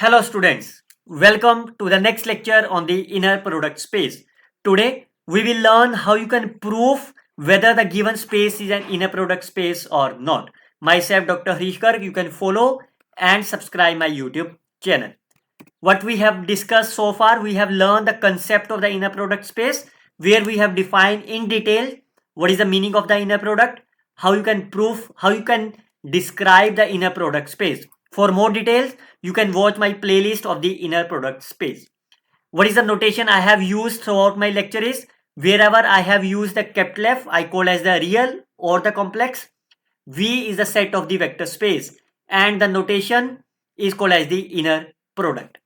Hello students, welcome to the next lecture on the inner product space. Today we will learn how you can prove whether the given space is an inner product space or not. Myself Dr. Harish Garg, you can follow and subscribe my YouTube channel. What we have discussed so far, we have learned the concept of the inner product space where we have defined in detail what is the meaning of the inner product, how you can prove, how you can describe the inner product space. For more details, you can watch my playlist of the inner product space. What is the notation I have used throughout my lecture is wherever I have used the capital F, I call as the real or the complex. V is the set of the vector space and the notation is called as the inner product.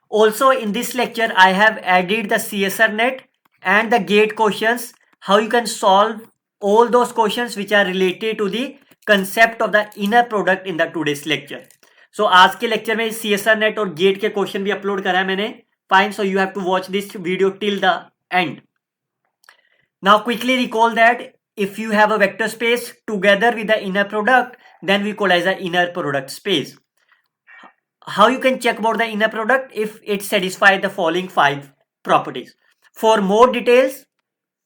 Also in this lecture, I have added the CSIR-NET and the gate questions, how you can solve all those questions which are related to the concept of the inner product in the today's lecture. So आज के lecture में CSIR-NET और gate के question भी upload करा है मैंने. Fine, so you have to watch this video till the end. Now quickly recall that if you have a vector space together with the inner product, then we call as the inner product space. How you can check about the inner product if it satisfies the following 5 properties. For more details,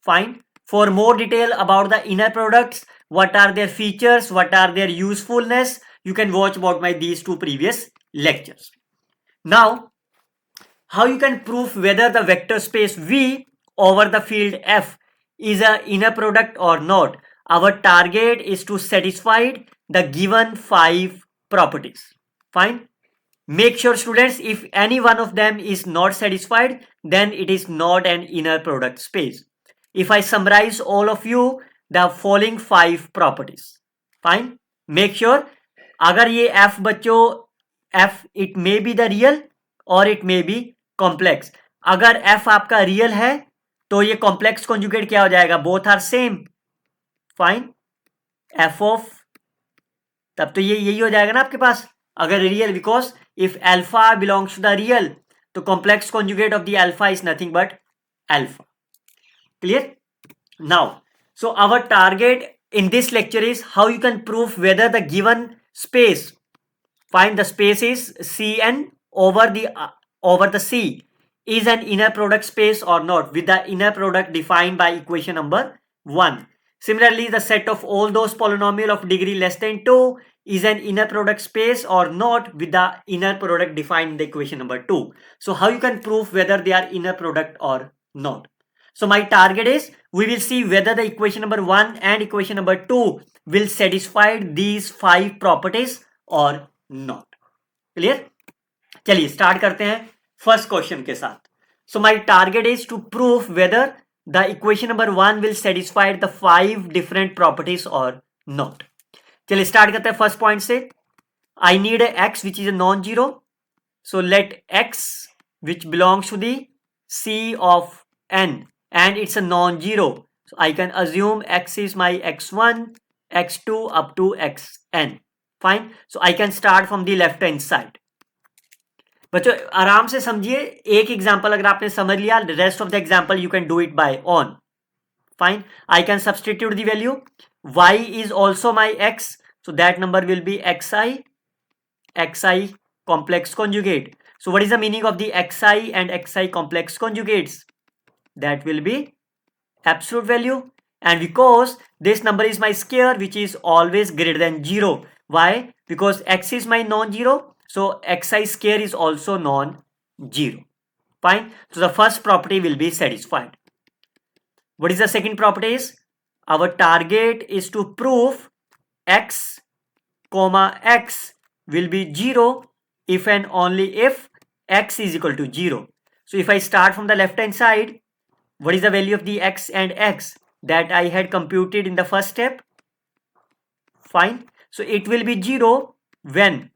fine. For more detail about the inner products, what are their features, what are their usefulness, you can watch about my these 2 previous lectures. Now, how you can prove whether the vector space V over the field F is an inner product or not. Our target is to satisfy the given 5 properties. Fine. Make sure students, if any one of them is not satisfied, then it is not an inner product space. If I summarize all of you the following 5 properties. Fine. Make sure अगर ये F बच्चों F it may be the real or it may be complex. अगर F आपका real है तो ये complex conjugate क्या हो जाएगा? Both are same. Fine. F of तब तो ये यही हो जाएगा ना आपके पास अगर real, because if alpha belongs to the real तो complex conjugate of the alpha is nothing but alpha. Clear? Now, so our target in this lecture is how you can prove whether the given space, find the space is Cn over the C is an inner product space or not, with the inner product defined by equation number 1. Similarly, the set of all those polynomial of degree less than 2 is an inner product space or not, with the inner product defined in the equation number 2. So how you can prove whether they are inner product or not? So my target is we will see whether the equation number 1 and equation number 2 will satisfy these 5 properties or not. Clear? चलिए start करते हैं first question के साथ. So my target is to prove whether the equation number 1 will satisfy the 5 different properties or not. चलिए start करते हैं first point से. I need a x which is a non-zero. So let x which belongs to the C of n and it's a non-zero. So I can assume x is my x1, x2 up to xn. Fine. So I can start from the left hand side. बच्चों आराम से समझिए एक example अगर आपने समझ लिया rest of the example you can do it by on. Fine. I can substitute the value. y is also my x, so that number will be xi complex conjugate. So what is the meaning of the xi and xi complex conjugates? That will be absolute value, and because this number is my square which is always greater than 0. Why? Because x is my non-zero, so xi square is also non-zero. Fine. So the first property will be satisfied. What is the second property is? Our target is to prove x comma x will be 0 if and only if x is equal to 0. So if I start from the left hand side, what is the value of the x and x that I had computed in the first step? Fine. So it will be 0 when?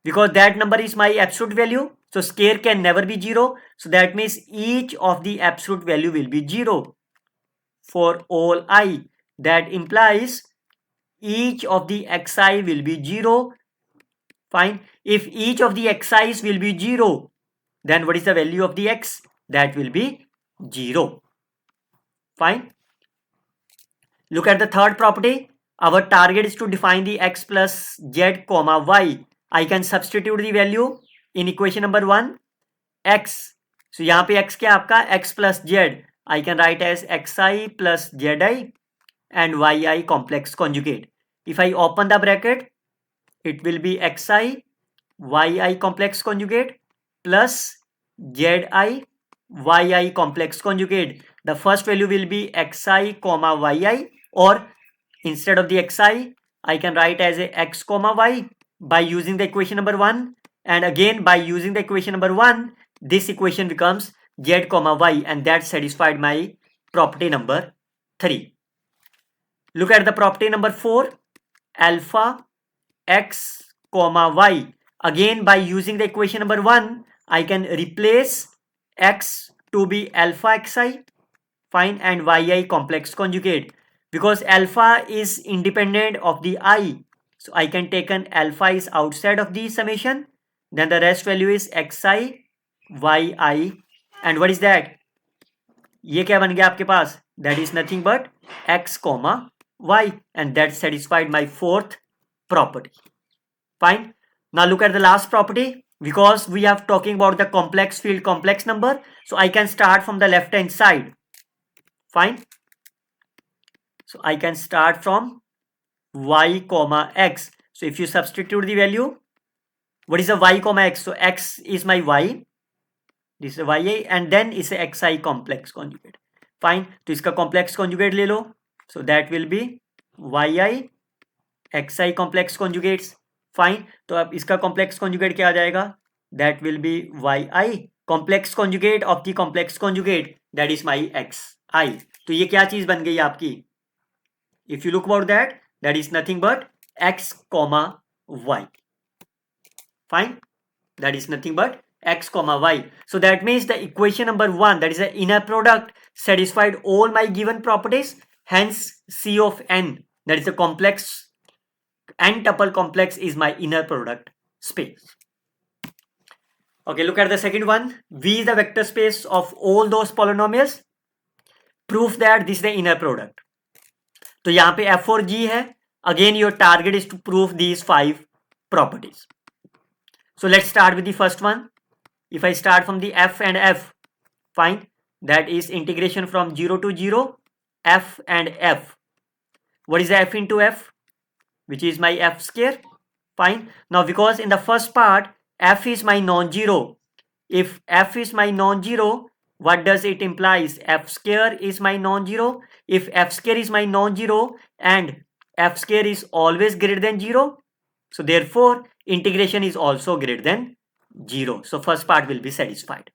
Because that number is my absolute value. So square can never be 0. So that means each of the absolute value will be 0 for all I. That implies each of the xi will be 0. Fine. If each of the xi's will be 0, then what is the value of the x? That will be 0. Fine. Look at the third property. Our target is to define the x plus z comma y. I can substitute the value in equation number 1 x. So यहाँ पे x क्या आपका x plus z. I can write as xi plus zi and yi complex conjugate. If I open the bracket, it will be xi yi complex conjugate plus zi yi complex conjugate. The first value will be xi comma yi, or instead of the xi, I can write as a x comma y by using the equation number 1, and again by using the equation number 1, this equation becomes z comma y, and that satisfied my property number 3. Look at the property number 4, alpha x comma y. Again by using the equation number 1, I can replace x to be alpha xi, fine, and yi complex conjugate, because alpha is independent of the I. So I can take an alpha is outside of the summation, then the rest value is xi yi, and what is that? ये क्या बन गया आपके पास? That is nothing but x comma y, and that satisfied my fourth property. Fine. Now look at the last property. Because we are talking about the complex field, complex number, so I can start from the left hand side. Fine. So I can start from y comma x. So if you substitute the value, what is a y comma x? So x is my y, this is y, and then is a xi complex conjugate. Fine. तो इसका complex conjugate ले लो. So that will be yi xi complex conjugates. Fine. तो अब इसका complex conjugate क्या आ जाएगा? That will be yi complex conjugate of the complex conjugate, that is my xi. तो ये क्या चीज बन गई आपकी? If you look about that, that is nothing but x comma y. Fine. That is nothing but x comma y. So that means the equation number 1, that is the inner product, satisfied all my given properties. Hence C of n, that is the complex, n tuple complex is my inner product space. Okay, look at the second one. V is the vector space of all those polynomials. Proof that this is the inner product. तो यहाँ पे f और g है. Again your target is to prove these 5 properties. So let's start with the first one. If I start from the f and f, fine, that is integration from 0 to 0, f and f. What is the f into f? Which is my f square. Fine. Now because in the first part, f is my non-zero. If f is my non-zero, what does it implies? F square is my non-zero. If f square is my non-zero and f square is always greater than 0, so therefore integration is also greater than 0. So first part will be satisfied.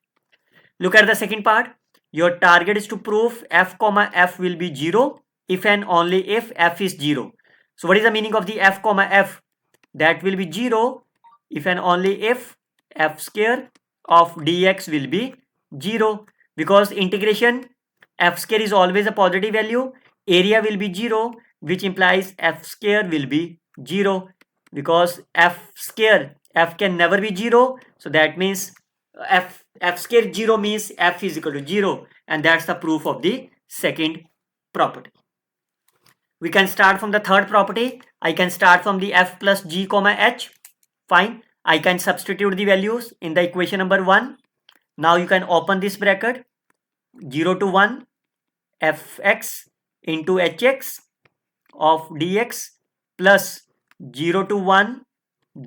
Look at the second part. Your target is to prove f comma f will be 0 if and only if f is 0. So what is the meaning of the f comma f? That will be 0 if and only if f square of dx will be 0, because integration f square is always a positive value, area will be 0, which implies f square will be 0, because f square, f can never be 0, so that means f square 0 means f is equal to 0, and that's the proof of the second property. We can start from the third property. I can start from the f plus g comma h. Fine. I can substitute the values in the equation number 1. Now you can open this bracket. 0 to 1 fx into hx of dx plus 0 to 1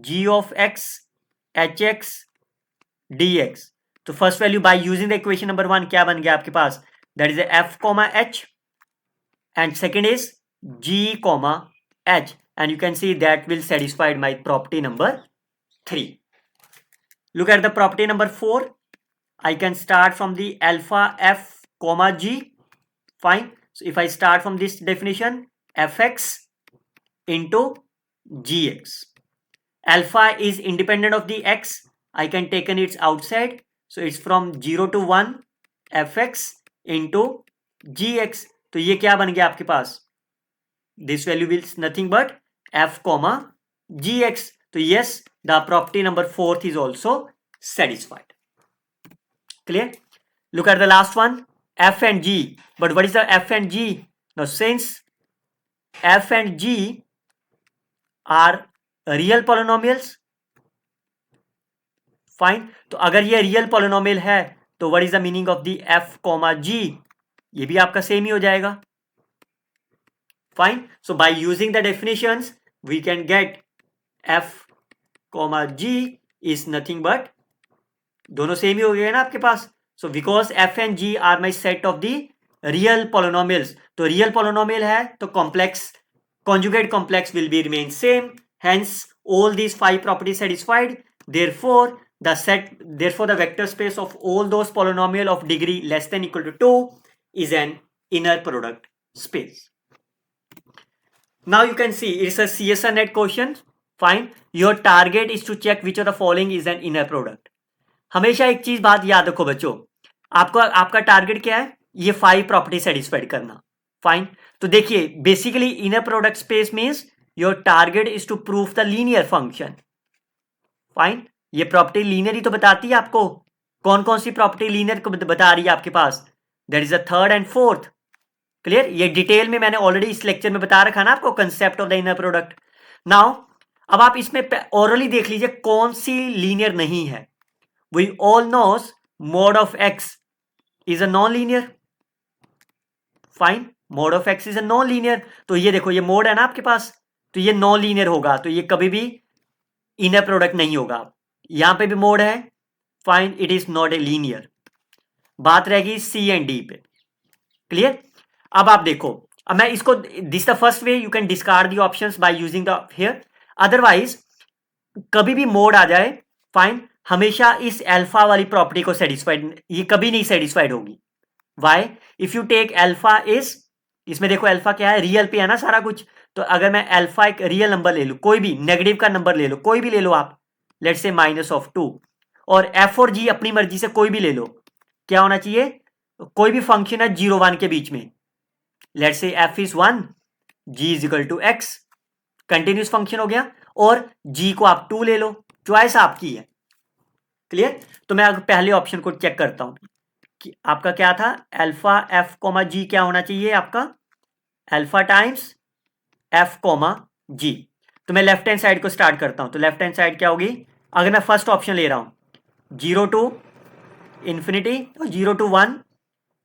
g of x hx dx. तो first value by using the equation number 1 क्या बन गया आपके पास? That is a f comma h, and second is g comma h, and you can see that will satisfy my property number 3. Look at the property number 4. I can start from the alpha f comma g. Fine. So if I start from this definition, fx into gx. Alpha is independent of the x. I can take its outside. So it's from 0 to 1 fx into gx. तो ये क्या बन गया आपके पास? This value is nothing but f comma gx. So yes, the property number 4 is also satisfied. Clear? Look at the last one, f and g. But what is the f and g? Now since f and g are real polynomials, fine. तो अगर ये real polynomial है तो what is the meaning of the F comma G, ये भी आपका same ही हो जाएगा। Fine. So by using the definitions we can get F comma G is nothing but, दोनों सेम ही हो गए ना आपके पास। So because F and G are my set of the real polynomials, तो रियल पॉलिनोमियल है तो complex conjugate complex will be remain same, hence all these 5 properties satisfied. Therefore the vector space of all those polynomial of degree less than equal to 2 is an inner product space. Now you can see it's a CSIR-NET question. Fine. Your target is to check which of the following is an inner product. हमेशा एक चीज बात याद रखो बच्चों, आपका target क्या है, ये 5 प्रॉपर्टी सेटिस्फाइड करना। फाइन। तो देखिए basically inner product space means your target is to prove the linear function. Fine. ये प्रॉपर्टी लीनियर ही तो बताती है आपको, कौन कौन सी प्रॉपर्टी लीनियर को बता रही है आपके पास, that is the third and fourth. Clear. ये डिटेल में मैंने ऑलरेडी इस लेक्चर में बता रखा ना आपको concept of the inner product. Now अब आप इसमें ओरली देख लीजिए कौन सी लीनियर नहीं है। We all knows mod of x is a non-linear. Fine. Mod of X is a non linear, तो ये देखो ये मोड है ना आपके पास, तो ये नॉन लीनियर होगा, तो ये कभी भी इनर प्रोडक्ट नहीं होगा। यहां पे भी मोड है, fine, it is not a linear. बात रहेगी सी एंड डी पे। क्लियर। अब आप देखो, अब मैं इसको, this the first way you can discard the options bye using the here. Otherwise कभी भी मोड आ जाए, फाइन, हमेशा इस अल्फा वाली प्रॉपर्टी को सेटिस्फाइड, ये कभी नहीं सेटिस्फाइड होगी। Why? If you take alpha is, इसमें देखो अल्फा क्या है, रियल पे है ना सारा कुछ, तो अगर मैं अल्फा एक रियल नंबर ले लूं, कोई भी नेगेटिव का नंबर ले लो, कोई भी ले लो आप, लेट्स से -2, और एफ और जी अपनी मर्जी से कोई भी ले लो, क्या होना चाहिए, कोई भी फंक्शन है 0 1 के बीच में, let's say F is 1, G is equal to X, continuous function हो गया, और जी को आप 2 ले लो, चॉइस आपकी है। क्लियर। तो मैं पहले ऑप्शन को चेक करता हूं कि आपका क्या था, अल्फा एफ कॉमा जी क्या होना चाहिए आपका, अल्फा टाइम्स एफ कॉमा जी। तो मैं लेफ्ट हैंड साइड को स्टार्ट करता हूं, तो लेफ्ट हैंड साइड क्या होगी, अगर मैं फर्स्ट ऑप्शन ले रहा हूं 0 to इंफिनिटी और 0 to 1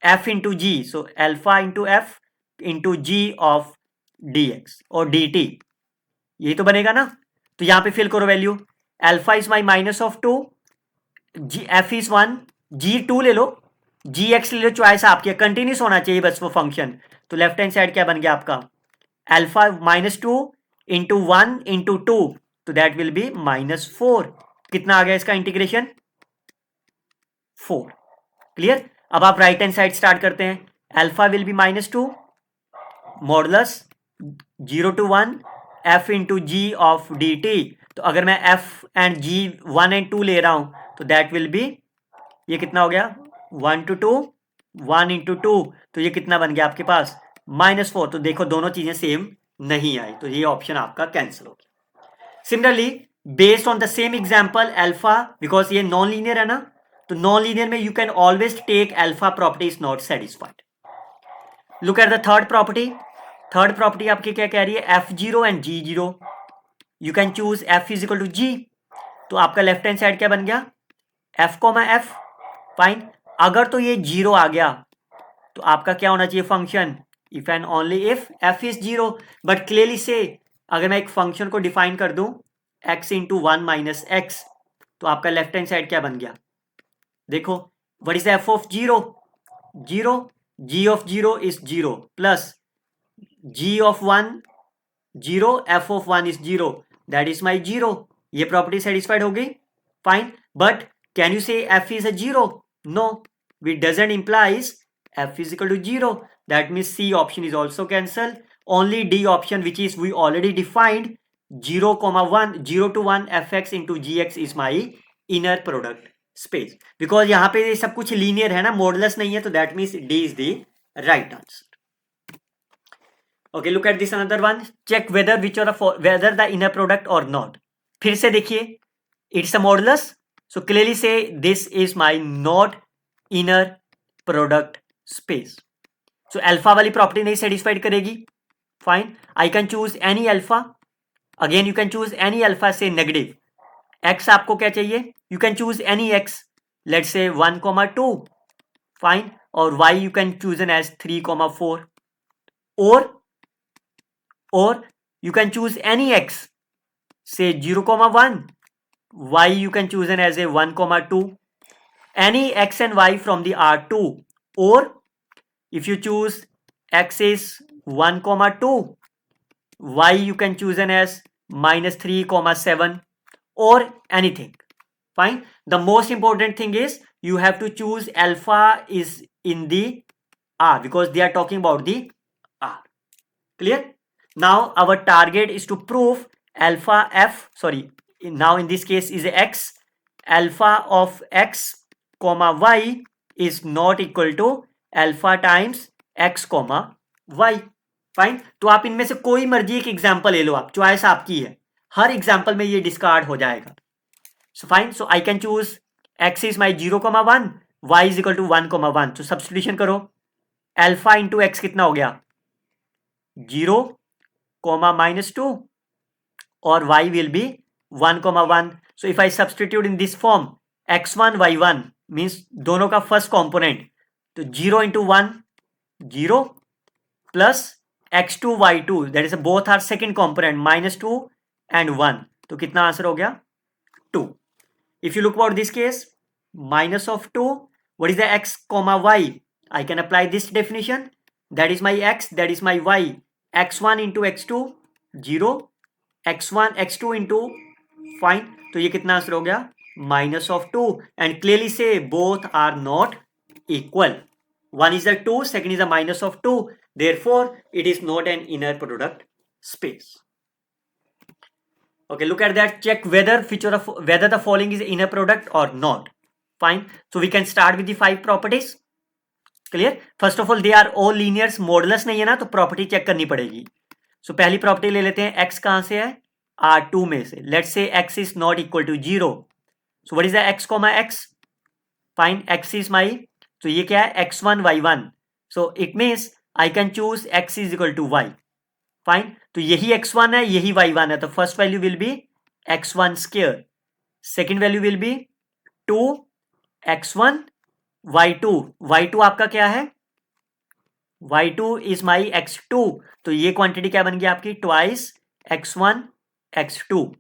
F into G, so alpha into F into G of D X और डी टी, यही तो बनेगा ना। तो यहां पे फिल करो value, alpha is my -2, G F is 1, G 2 ले लो, जी एक्स ले लो, चॉइस आपकी है, कंटिन्यूस होना चाहिए बस वो फंक्शन। तो लेफ्ट हैंड साइड क्या बन गया आपका, अल्फा -2 इंटू 1 इंटू 2, तो दैट विल बी -4। कितना आ गया इसका इंटीग्रेशन, 4। क्लियर। अब आप राइट हैंड साइड स्टार्ट करते हैं, alpha will be -2 modulus 0 to 1 F into G of D T. तो अगर मैं एफ एंड जी 1 and 2 ले रहा हूं, तो दैट विल बी, ये कितना हो गया 1 to 2, 1 into 2, तो ये कितना बन गया आपके पास -4। तो देखो दोनों चीजें सेम नहीं आई, तो ये ऑप्शन आपका कैंसिल हो गया। Similarly based on the same example alpha, because ये नॉन लीनियर है ना, तो नॉन लीनियर में you can always take alpha property is not satisfied. Look at the third property. Third property आपकी क्या कह रही है, f0 and g0, you can choose f is equal to g। तो आपका लेफ्ट हैंड साइड क्या बन गया, f कॉमा f। फाइन। अगर तो ये 0 आ गया तो आपका क्या होना चाहिए function, if and only if f is 0। But clearly से अगर मैं एक फंक्शन को डिफाइन कर दूं x इंटू 1 - x, तो आपका लेफ्ट हैंड साइड क्या बन गया, देखो what is f of 0, 0, g of 0 is 0 plus g of 1 0, f of 1 is 0, that is my 0। ये प्रॉपर्टी सेटिस्फाइड हो गई। Fine. But can you say f is a 0, no, which doesn't implies f is equal to 0. That means C option is also cancelled. Only D option, which is we already defined 0, 1, 0 to 1 fx into gx is my inner product space. Because यहाँ पे ये सब कुछ linear है ना, modulus नहीं है, तो that means D is the right answer. Okay, look at this another one. Check whether whether the inner product or not. फिर से देखिए, it's a modulus. So clearly say this is my not inner product space. So alpha वाली property नहीं satisfied करेगी। Fine. I can choose any alpha, again you can choose any alpha से negative, x आपको क्या चाहिए, you can choose any x, let's say 1,2, fine, और y you can choose an as 3,4, or you can choose any x, say 0,1, y you can choose an as a 1,2, any x and y from the R2, or if you choose x is 1,2, y you can choose an as -3,7, or anything. Fine. The most important thing is you have to choose alpha is in the R, because they are talking about the R. Clear? Now our target is to prove alpha f, sorry, now in this case is x, alpha of x comma y is not equal to alpha times x comma y. Fine. तो आप इनमें से कोई मर्जी एक example ले लो, आप choice आपकी है, हर एग्जांपल में ये डिस्कार्ड हो जाएगा. So fine. So I can choose x is my 0,1, y is equal to 1,1. So substitution करो, alpha into x कितना हो गया 0, -2, और y will be 1,1. So if I substitute in this form x1 y1 means दोनों का first component, तो 0 into 1 0 plus x2 y2 that is both are second component -2 and 1, तो कितना आंसर हो गया 2. If you look about this case, minus of 2, what is the x comma y? I can apply this definition. That is my x, that is my y. x1 into x2 0, x1 x2 into, fine, तो ये कितना answer हो गया minus of 2, and clearly say both are not equal. One is the 2, second is the minus of 2, therefore it is not an inner product space. Okay, look at that. Check whether the following is inner product or not. Fine. So we can start with the 5 properties. Clear? First of all, they are all linears. Modulus नहीं है ना, तो property check करनी पड़ेगी. So पहली property ले लेते हैं. X कहाँ से है? R2 में से. Let's say x is not equal to 0. So what is the x comma x? Fine. X is my. So ये क्या है? x1 y1. So it means I can choose x is equal to y. Fine. तो यही x1 है, यही y1 है, तो first value will be x1 square, second value will be 2x1 y2 आपका क्या है y2 इज माई x2, तो ये क्वांटिटी क्या बन गई आपकी twice x1 x2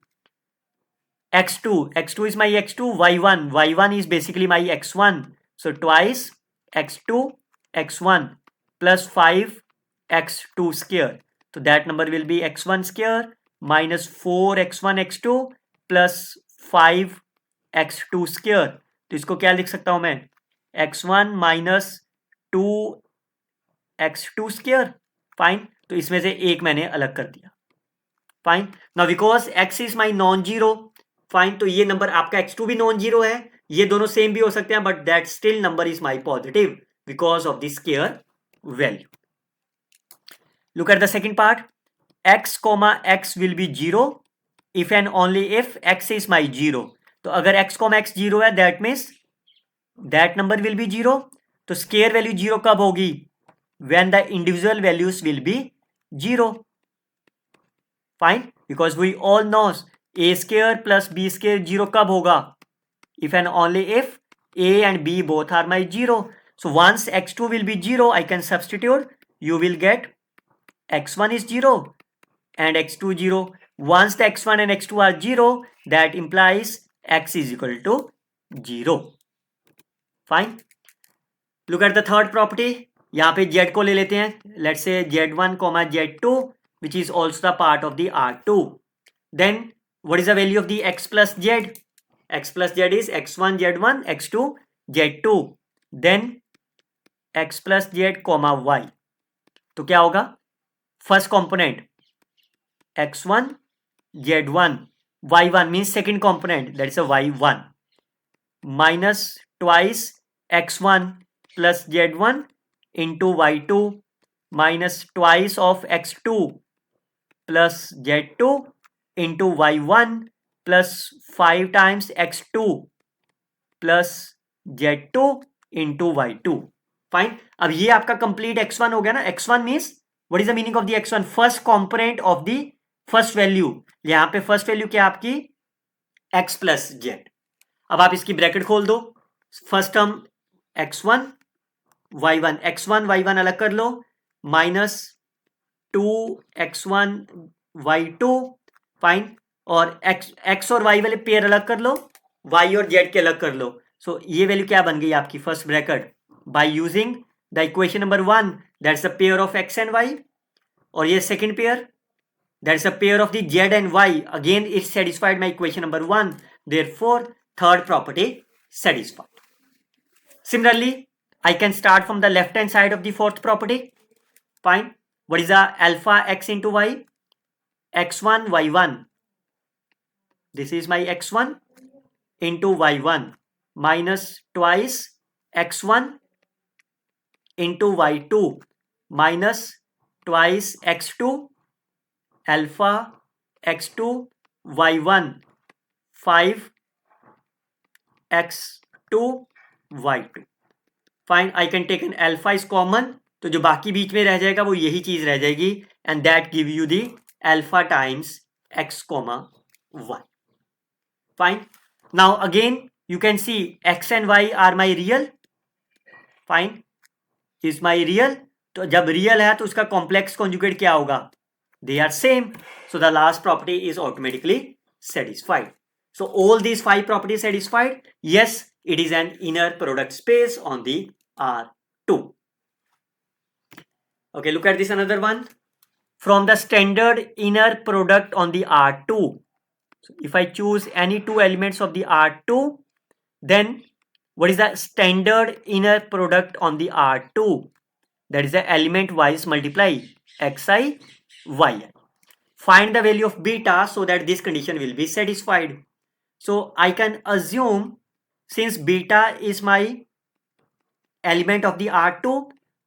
is my x2, y1 is basically my x1, so twice x2 x1 plus 5x2 square, तो that number will be x1 square minus 4x1 x2 plus 5x2 square. तो इसको क्या लिख सकता हूं मैं x1 minus 2x2 square. Fine. तो इसमें से एक मैंने अलग कर दिया. Fine. Now because x is my non zero, fine, तो ये नंबर आपका x2 भी नॉन जीरो है, ये दोनों सेम भी हो सकते हैं, but that still number is my positive because of the square value. Look at the second part. X comma x will be 0 if and only if x is my 0. तो अगर x comma x 0 है, that means that number will be 0. तो square value 0 कब होगी? When the individual values will be 0. Fine. Because we all know a square plus b square 0 कब होगा? If and only if a and b both are my 0. So once x2 will be 0, I can substitute. You will get x1 is 0 and x2 0. Once the x1 and x2 are 0, that implies x is equal to 0. Fine. Look at the third property. यहाँ पे z को ले लेते हैं. Let's say z1 comma z2 which is also the part of the R2. Then what is the value of the x plus z? X plus z is x1 z1 x2 z2. Then x plus z comma y. तो क्या होगा? First component x1 z1 y1 means second component, that is a y1 minus twice x1 plus z1 into y2 minus twice of x2 plus z2 into y1 plus 5 times x2 plus z2 into y2. Fine. अब ये आपका complete x1 हो गया ना. x1 means what is the meaning of the x1? First component of the first value. यहाँ पे first value क्या आपकी x प्लस जेड। अब आप इसकी ब्रैकेट खोल दो, first term x1 y1, x1 y1 अलग कर लो, माइनस 2x1 y2, फाइन, और x और y वाले पेयर अलग कर लो, y और z के अलग कर लो। सो ये वैल्यू क्या बन गई आपकी first bracket, bye using the equation number 1 that's the pair of x and y, और ये second pair that's the pair of the z and y, again it satisfied my equation number 1, therefore third property satisfied. Similarly, I can start from the left hand side of the fourth property. Fine. What is the alpha x into y? x1 y1. This is my x1 into y1 minus twice x1 into y2 minus twice x2 alpha x2 y1 5 x2 y2. Fine, I can take an alpha is common, तो जो बाकी बीच में रह जाएगा वो यही चीज रह जाएगी, and that give you the alpha times x comma y. Fine, now again you can see x and y are my real. Fine, is my real, तो जब रियल है तो उसका कॉम्प्लेक्स कॉन्जुगेट क्या होगा, they are same, so the last property is automatically satisfied. So all these 5 properties satisfied? Yes, it is an inner product space on the R2. Okay, look at this another one. From the standard inner product on the R2, so if I choose any 2 elements of the R2, then what is the standard inner product on the R2? That is the element wise multiply xi yi. Find the value of beta so that this condition will be satisfied. So I can assume, since beta is my element of the R2,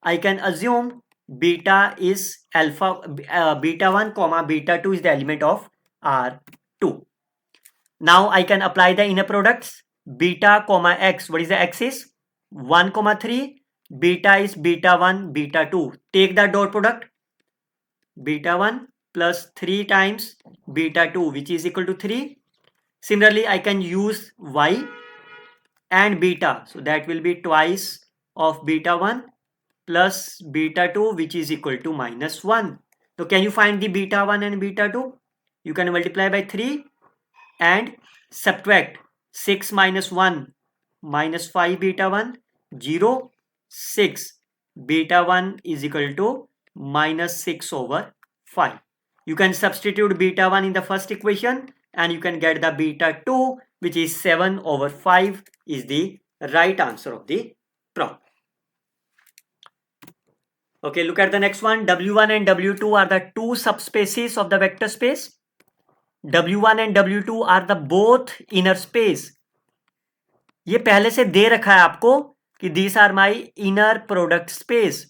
I can assume beta is alpha, beta 1 comma beta 2 is the element of R2. Now I can apply the inner products. Beta comma x, what is the x is 1 comma 3, beta is beta 1 beta 2. Take the dot product, beta 1 plus 3 times beta 2, which is equal to 3. Similarly, I can use y and beta, so that will be twice of beta 1 plus beta 2, which is equal to minus 1. So can you find the beta 1 and beta 2? You can multiply by 3 and subtract 6 minus 1 minus 5 beta 1, 0, 6, beta 1 is equal to minus 6 over 5. You can substitute beta 1 in the first equation and you can get the beta 2, which is 7 over 5 is the right answer of the problem. Okay, look at the next one. W1 and W2 are the 2 subspaces of the vector space. W1 and W2 are the both inner space. ये पहले से दे रखा है आपको कि these are my inner product space.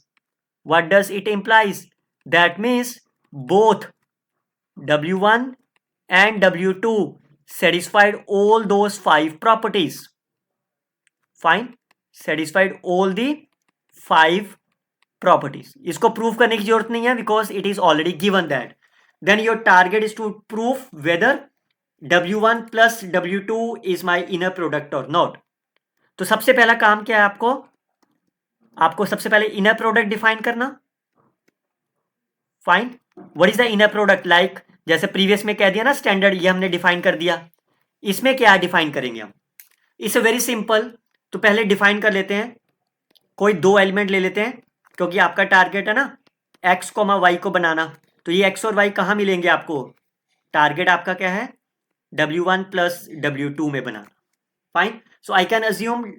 What does it implies? That means both W1 and W2 satisfied all those 5 properties. Fine, satisfied all the 5 properties. इसको prove करने की जरूरत नहीं है because it is already given that. Then your target is to prove whether W1 plus W2 is my inner product or not. तो सबसे पहला काम क्या है आपको सबसे पहले इनर प्रोडक्ट डिफाइन करना. Fine, what is the inner product, like जैसे प्रीवियस में कह दिया ना स्टैंडर्ड, ये हमने डिफाइन कर दिया. इसमें क्या डिफाइन करेंगे हम, इट्स वेरी सिंपल. तो पहले डिफाइन कर लेते हैं, कोई 2 एलिमेंट ले लेते हैं क्योंकि आपका टारगेट है ना x कोमा y को बनाना. तो ये x और y कहाँ मिलेंगे आपको, टारगेट आपका क्या है W1 प्लस W2 में बनाना. Fine, so I can assume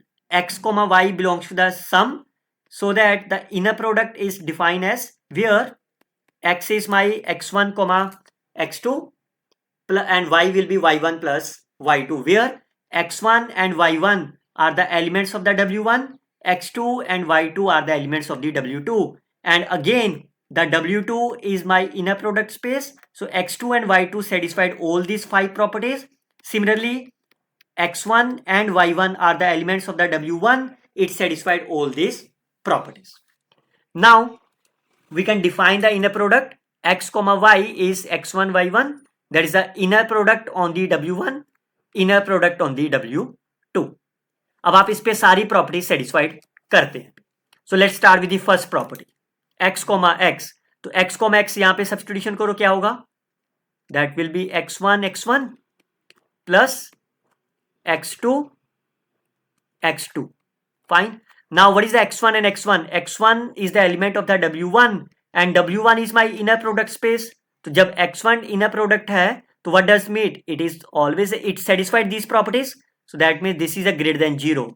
x comma y belongs to the sum, so that the inner product is defined as where x is my x1 comma x2 and y will be y1 plus y2, where x1 and y1 are the elements of the w1, x2 and y2 are the elements of the w2, and again the w2 is my inner product space, so x2 and y2 satisfied all these 5 properties. Similarly, x1 and y1 are the elements of the w1, it satisfied all these properties. Now we can define the inner product. X comma y is x1 y1, that is the inner product on the w1, inner product on the W2। अब आप इस पे सारी property satisfied करते हैं। So let's start with the first property x, x। तो x, x यहां पे सब्स्टिट्यूशन करो, क्या होगा? That will be x1 plus x2 x2। fine. Now what is the x1 and x1? x1 is the element of the w1 and w1 is my inner product space. तो जब x1 inner product है तो what does mean? It is always, it satisfied these properties, so that means this is a greater than 0.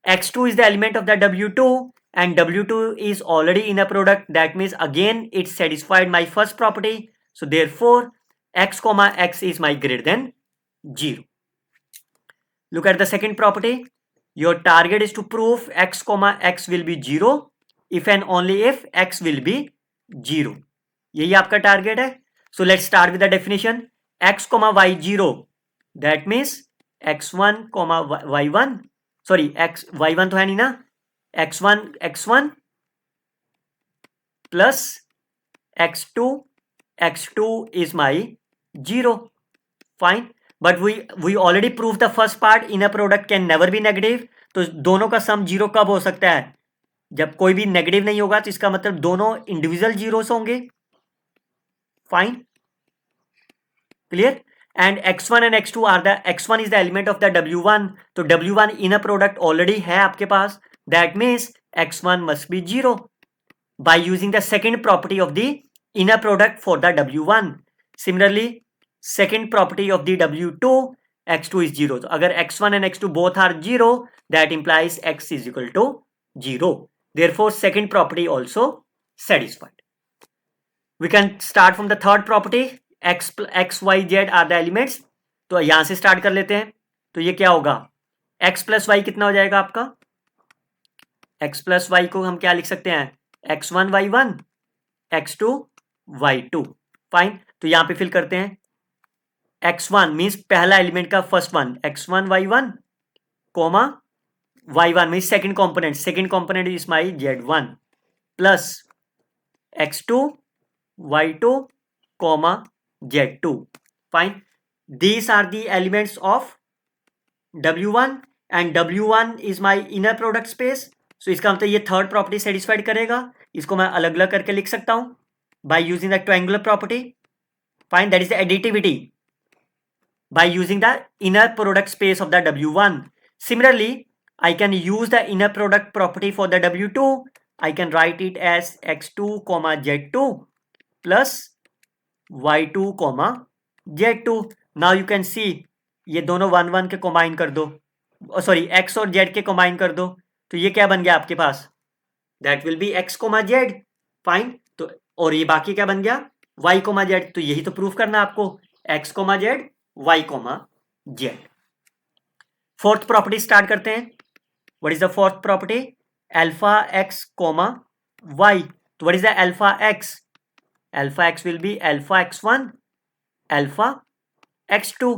x2 is the element of the w2 and w2 is already inner product, that means again it satisfied my first property, so therefore x comma x is my greater than 0. Look at the second property. Your target is to prove x comma x will be 0 if and only if x will be 0. यही आपका target है. So let's start with the definition. x comma y 0, that means x1 comma y1, sorry x y1 तो है नहीं ना, x1 plus x2 is my 0. Fine. But we already proved the first part, inner product can never be negative. तो दोनों का सम 0 कब हो सकता है? जब कोई भी नेगेटिव नहीं होगा, तो इसका मतलब दोनों इंडिविजुअल जीरोस होंगे. Fine, clear. And x1 and x2 are the, x1 is the element of the w1, तो w1 इनर प्रोडक्ट ऑलरेडी है आपके पास, that means x1 must be 0 by using the second property of the inner product for the w1. Similarly second property of the w2, x2 is 0. So agar x1 and x2 both are 0, that implies x is equal to 0. Therefore second property also satisfied. We can start from the third property. x, y, z are the elements. तो यहां से start कर लेते हैं. तो ये क्या होगा? x प्लस y कितना हो जाएगा आपका? x प्लस y को हम क्या लिख सकते हैं? x1 y1 x2 y2. Fine. तो यहां पे फिल करते हैं. x1 मीन्स पहला एलिमेंट का first one, x1 y1 comma y1 means second component is my z1 plus x2 y2 comma z2. Fine. These are the elements of w1 and w1 is my inner product space. So इसका मतलब ये third property satisfied करेगा. इसको मैं अलग अलग करके लिख सकता हूं bye using the triangular property. Fine, that is the additivity by using the inner product space of the w1. Similarly, I can use the inner product property for the w2. I can write it as x2 comma z2 plus y2 comma z2. Now you can see ये दोनों 1 1 के combine कर दो, sorry x और z के combine कर दो, तो ये क्या बन गया आपके पास? That will be x comma z. Fine. तो और ये बाकी क्या बन गया? y comma z. तो यही तो प्रूफ करना आपको, x comma z y, z. Fourth property start करते हैं. What is the fourth property? Alpha x, y. तो what is the alpha x? Alpha x will be alpha x1 alpha x2.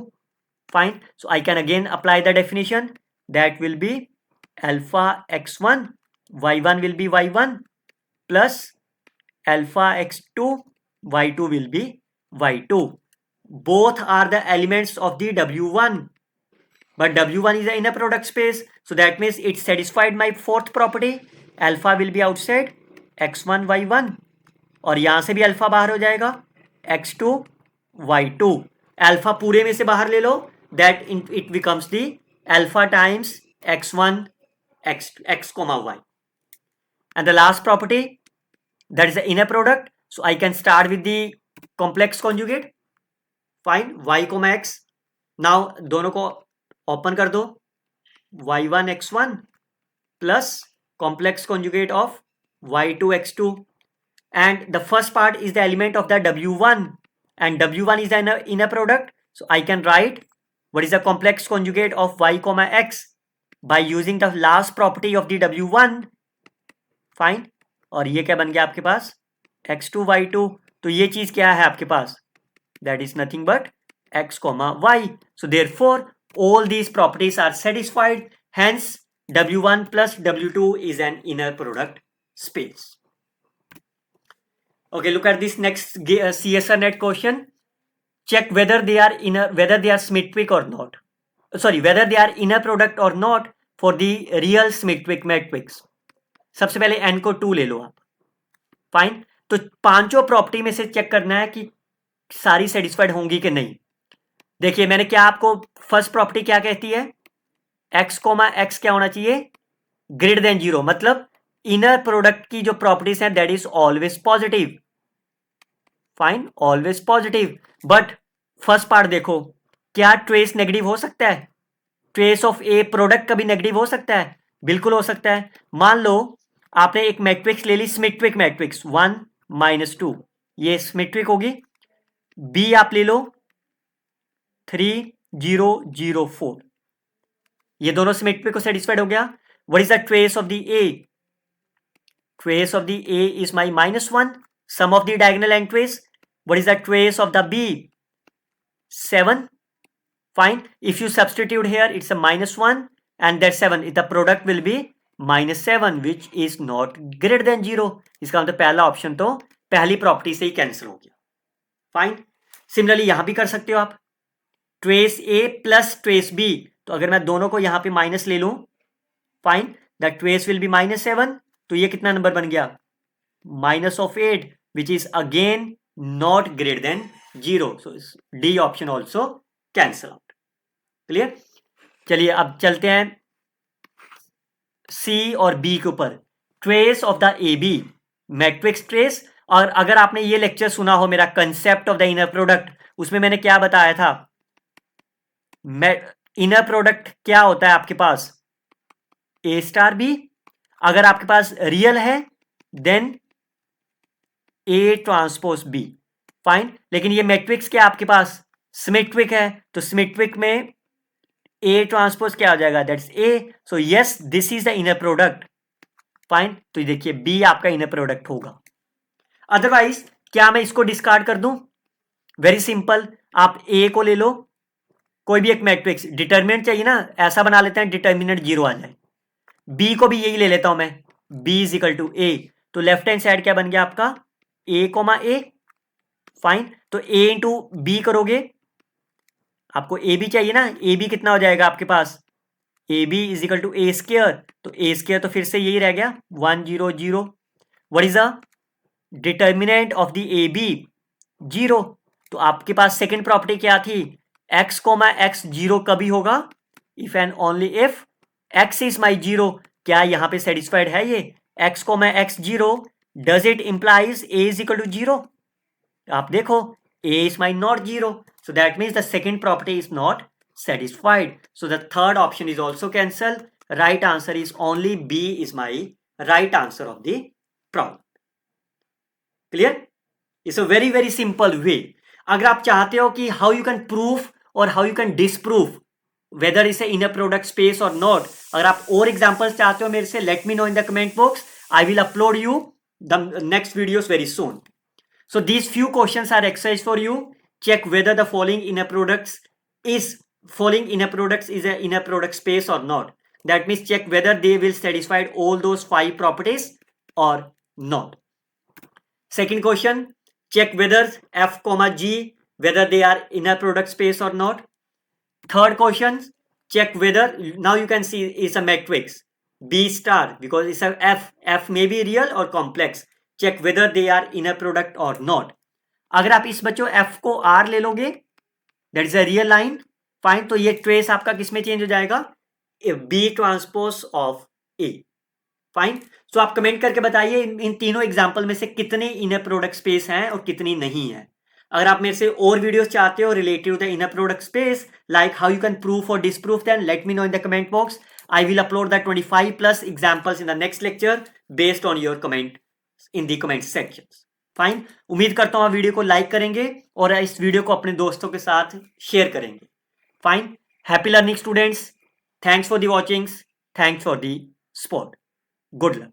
Fine. So I can again apply the definition. That will be alpha x1 y1 will be y1 plus alpha x2 y2 will be y2. Both are the elements of the w1, but w1 is the inner product space, so that means it satisfied my fourth property. Alpha will be outside x1 y1 और यहां से भी alpha बाहर हो जाएगा x2 y2. Alpha पूरे में से बाहर ले लो, that it becomes the alpha times x1 x comma y. And the last property, that is the inner product, so I can start with the complex conjugate. Fine, y को x. Now दोनों को open कर दो, y1 x1 plus complex conjugate of y2 x2. And the first part is the element of the w1 and w1 is the inner product. So I can write what is the complex conjugate of y, x bye using the last property of the w1. Fine. और ये क्या बन गया आपके पास? x2 y2. तो ये चीज क्या है आपके पास? That is nothing but x comma y. So therefore all these properties are satisfied, hence w1 plus w2 is an inner product space. Okay, look at this next CSIR-NET question. Check whether they are symmetric or not. sorry, whether they are inner product or not for the real symmetric matrix. सबसे पहले n को 2 ले लो आप. Fine. तो पांचों property में से check करना है कि सारी सेटिस्फाइड होंगी कि नहीं. देखिए मैंने क्या आपको फर्स्ट प्रॉपर्टी क्या कहती है, x कोमा x क्या होना चाहिए, ग्रेटर देन 0. मतलब इनर प्रोडक्ट की जो प्रॉपर्टीज है that is always positive. Fine, always positive. But first part देखो, क्या ट्रेस नेगेटिव हो सकता है? ट्रेस ऑफ ए प्रोडक्ट कभी नेगेटिव हो सकता है? बिल्कुल हो सकता है. मान लो आपने एक मैट्रिक्स ले ली, सिमेट्रिक मैट्रिक्स 1 - 2, ये सिमेट्रिक होगी. बी आप ले लो 3 0 0 4, ये दोनों सिमेट्रिक को सेटिस्फाइड हो गया. What is the trace of the A? Trace of the A is my -1, sum of the diagonal entries. What is the trace of the B? 7. Fine. If you substitute here, it's a -1 and that 7. The product will be -7, which is not greater than 0. इसका मतलब पहला option तो पहली property से ही cancel हो गया. Fine. Similarly यहां भी कर सकते हो आप. ट्रेस ए प्लस ट्रेस बी, तो अगर मैं दोनों को यहां पे माइनस ले लूं, fine, the trace will be -7. तो ये कितना नंबर बन गया? -8, which is again not greater than 0. So D option also cancel out. Clear. चलिए अब चलते हैं सी और बी के ऊपर. Trace of the A B, matrix trace. और अगर आपने ये लेक्चर सुना हो मेरा concept of the inner product, उसमें मैंने क्या बताया था, इनर प्रोडक्ट क्या होता है आपके पास, ए स्टार बी. अगर आपके पास रियल है then A transpose B. Fine. लेकिन ये मैट्रिक्स क्या आपके पास सिमेट्रिक है, तो सिमेट्रिक में ए ट्रांसपोज क्या हो जाएगा, that's a. So yes, this is the inner product. Fine. तो देखिए बी आपका इनर प्रोडक्ट होगा. अदरवाइज क्या मैं इसको डिस्कार्ड कर दूं? Very simple. आप ए को ले लो, कोई भी एक मैट्रिक्स, डिटर्मिनेंट चाहिए ना, ऐसा बना लेते हैं डिटर्मिनेंट 0 आ जाए. बी को भी यही ले लेता हूं मैं, बी इज इक्वल टू ए. तो लेफ्ट हैंड साइड क्या बन गया आपका, ए कोमा ए. फाइन. तो ए इंटू बी करोगे, आपको ए बी चाहिए ना, ए बी कितना हो जाएगा आपके पास, A B is equal to A square. तो ए स्क्वायर तो फिर से यही रह गया 1 0 0. What is the determinant of the A B? 0. तो आपके पास सेकेंड प्रॉपर्टी क्या थी, एक्स कोमा एक्स 0 कभी होगा, if and only if X is my 0. क्या यहां पे सेटिस्फाइड है ये, X comma X 0, does it implies A is equal to 0? आप देखो a is my not 0, so that means the second property is not satisfied. So the third option is also cancelled. Right answer is only B is my right answer of the problem. Clear? It's a very very simple way. अगर आप चाहते हो कि how you can prove और how you can disprove whether it's a inner product space or not, अगर आप और examples चाहते हो मेरे से, let me know in the comment box. I will upload you the next videos very soon. So these few questions are exercise for you. Check whether the following inner products is a inner product space or not. That means check whether they will satisfy all those 5 properties or not. Second question, check whether f comma g, whether they are inner product space or not. Third question, check whether, now you can see it's a matrix B star because it's a f may be real or complex. Check whether they are inner product or not. अगर आप इस बच्चों f को r ले लोगे, that is a real line. Fine. तो ये trace आपका किसमें चेंज हो जाएगा, b transpose of a. Fine. तो आप कमेंट करके बताइए इन तीनों एग्जांपल में से कितने इनर प्रोडक्ट स्पेस हैं और कितनी नहीं है. अगर आप मेरे से और वीडियोस चाहते हो related to the inner product space, like how you can prove or disprove, then let me know in the comment box. I will upload the 25+ examples in the next lecture based on your comment in the comment sections. Fine. उम्मीद करता हूं आप video को like करेंगे और इस video को अपने दोस्तों के साथ शेयर करेंगे. Fine. Happy learning students. Thanks for the watchings. Thanks for the support. Good luck.